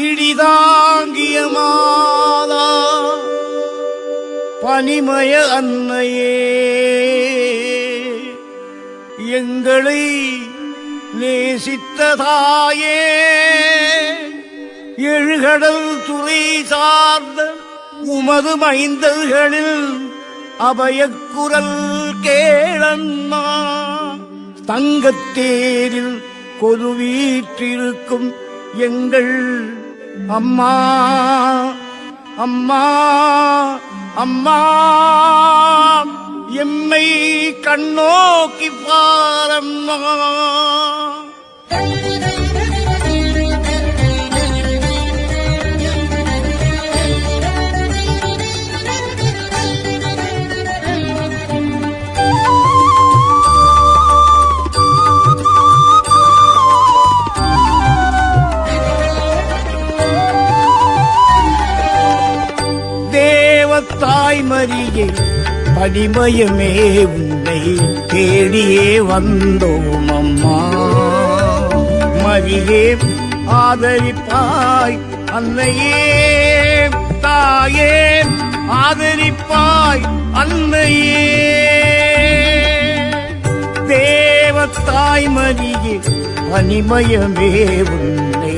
இடிதாங்கிய மாதா பனிமய அன்னையே, எங்களை நேசித்த தாயே, எழுகடல் துறை சார்ந்த உமது மைந்தர்களில் அபயக்குரல் கேளம்மா. தங்கத்தேரில் கொலுவீற்றிருக்கும் எங்கள் அம்மா அம்மா அம்மா, எம்மை கண்ணோக்கி பாரம்மா. தாய்மரியே பனிமயமே, உன்னை தேடியே வந்தோம் அம்மா. மரியே ஆதரிப்பாய் அன்னையே, தாயே ஆதரிப்பாய் அன்னையே. தேவத்தாய்மரியே பனிமயமே, உன்னை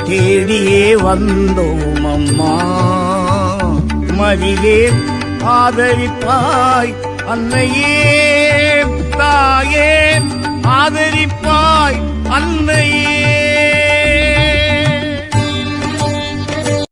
தேடியே வந்தோம் அம்மா. மரியே ஆதரிப்பாய் அன்னையே, தாயே ஆதரிப்பாய் அன்னையே.